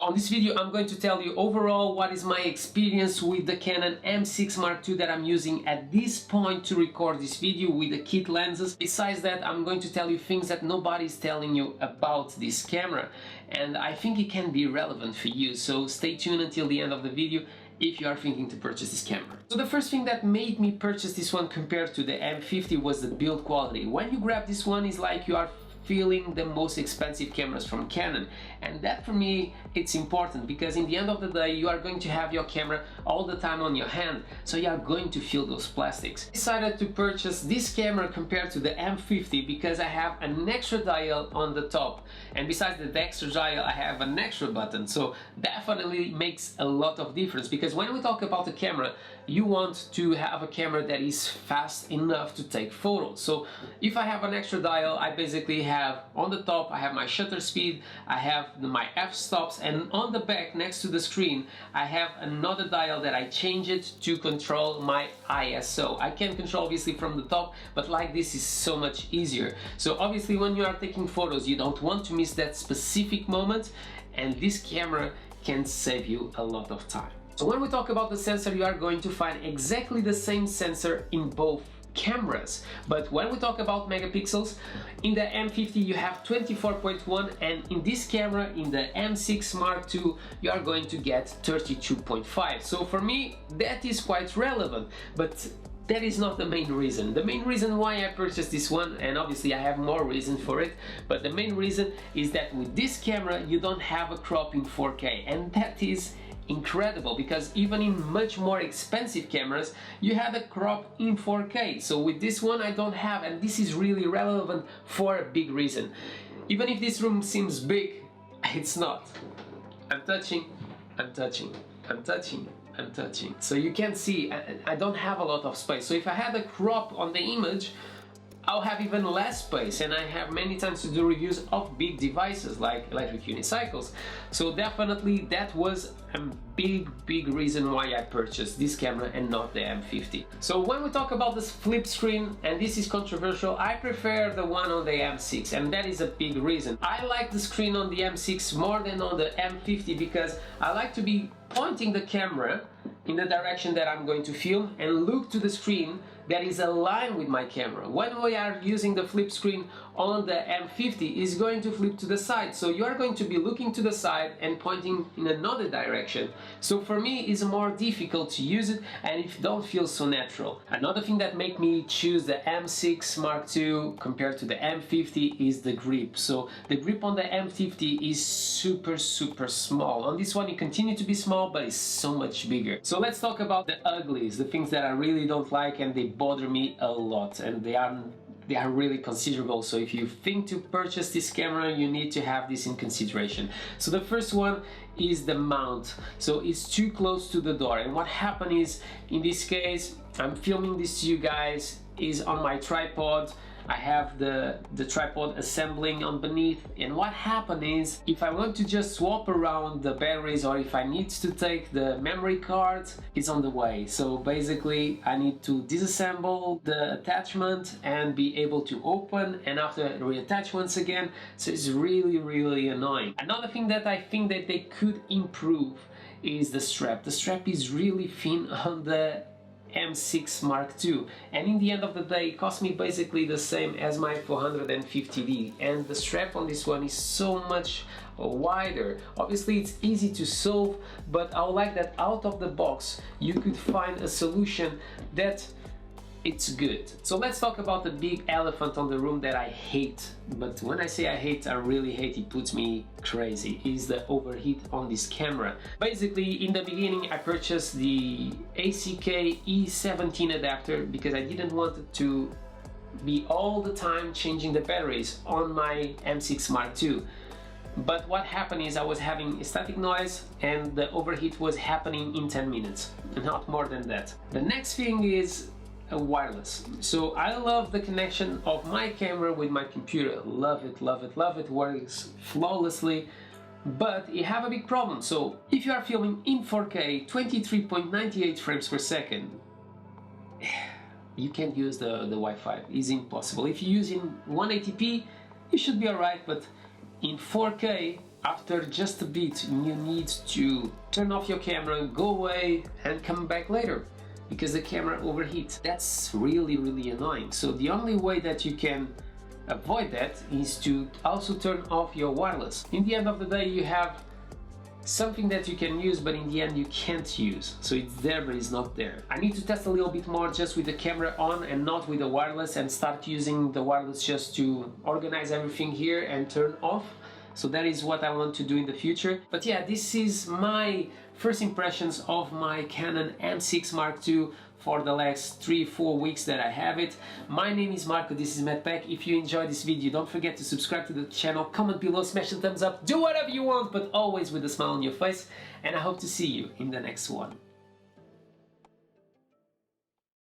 On this video I'm going to tell you overall what is my experience with the Canon M6 Mark II that I'm using at this point to record this video with the kit lenses. Besides that, I'm going to tell you things that nobody's telling you about this camera, and I think it can be relevant for you, so stay tuned until the end of the video if you are thinking to purchase this camera. So the first thing that made me purchase this one compared to the M50 was the build quality. When you grab this one, it's like you are feeling the most expensive cameras from Canon, and that for me it's important because in the end of the day you are going to have your camera all the time on your hand, so you are going to feel those plastics. I decided to purchase this camera compared to the M50 because I have an extra dial on the top, and besides the extra dial I have an extra button, so definitely makes a lot of difference because when we talk about a camera you want to have a camera that is fast enough to take photos. So if I have an extra dial, I basically have on the top I have my shutter speed, I have my f-stops, and on the back next to the screen I have another dial that I change it to control my ISO. I can control obviously from the top, but like this is so much easier. So obviously when you are taking photos you don't want to miss that specific moment, and this camera can save you a lot of time. So when we talk about the sensor, you are going to find exactly the same sensor in both cameras, but when we talk about megapixels, in the M50 you have 24.1, and in this camera, in the M6 Mark II, you are going to get 32.5. so for me that is quite relevant, but that is not the main reason. The main reason why I purchased this one, and obviously I have more reason for it, but the main reason is that with this camera you don't have a crop in 4K, and that is incredible because even in much more expensive cameras you have a crop in 4K. So with this one I don't have, and this is really relevant for a big reason. Even if this room seems big, it's not. I'm touching, I'm touching, I'm touching, I'm touching. So you can see I don't have a lot of space. So if I had a crop on the image, I'll have even less space, and I have many times to do reviews of big devices like electric unicycles. So definitely that was a big reason why I purchased this camera and not the M50. So when we talk about this flip screen, and this is controversial, I prefer the one on the M6, and that is a big reason. I like the screen on the M6 more than on the M50 because I like to be pointing the camera in the direction that I'm going to film and look to the screen that is aligned with my camera. When we are using the flip screen on the M50, is going to flip to the side, so you are going to be looking to the side and pointing in another direction. So for me it's more difficult to use it, and it don't feel so natural. Another thing that made me choose the M6 Mark II compared to the M50 is the grip. So the grip on the M50 is super small. On this one it continues to be small, but it's so much bigger. So let's talk about the uglies, the things that I really don't like and they bother me a lot, and they are really considerable. So if you think to purchase this camera you need to have this in consideration. So the first one is the mount. So it's too close to the door, and what happened is, in this case I'm filming this to you guys is on my tripod. I have the tripod assembling on beneath, and what happened is if I want to just swap around the batteries or if I need to take the memory card, it's on the way. So basically I need to disassemble the attachment and be able to open, and after reattach once again. So it's really annoying. Another thing that I think that they could improve is the strap. The strap is really thin on the M6 Mark II, and in the end of the day it cost me basically the same as my 450D, and the strap on this one is so much wider. Obviously it's easy to solve, but I would like that out of the box you could find a solution that it's good. So let's talk about the big elephant on the room that I hate, but when I say I hate, I really hate, it puts me crazy, is the overheat on this camera. Basically in the beginning I purchased the ACK E17 adapter because I didn't want it to be all the time changing the batteries on my M6 Mark II. But what happened is I was having static noise and the overheat was happening in 10 minutes, not more than that. The next thing is wireless. So I love the connection of my camera with my computer. Love it, works flawlessly, but you have a big problem. So if you are filming in 4K 23.98 frames per second, you can't use the Wi-Fi. It's impossible. If you're using 180p you should be alright, but in 4K after just a bit you need to turn off your camera, go away and come back later because the camera overheats. That's really annoying. So the only way that you can avoid that is to also turn off your wireless. In the end of the day you have something that you can use, but in the end you can't use. So it's there but it's not there. I need to test a little bit more just with the camera on and not with the wireless, and start using the wireless just to organize everything here and turn off. So that is what I want to do in the future. But yeah, this is my first impressions of my Canon M6 Mark II for the last 3-4 weeks that I have it. My name is Marco, this is MedPack. If you enjoyed this video, don't forget to subscribe to the channel, comment below, smash the thumbs up, do whatever you want, but always with a smile on your face. And I hope to see you in the next one.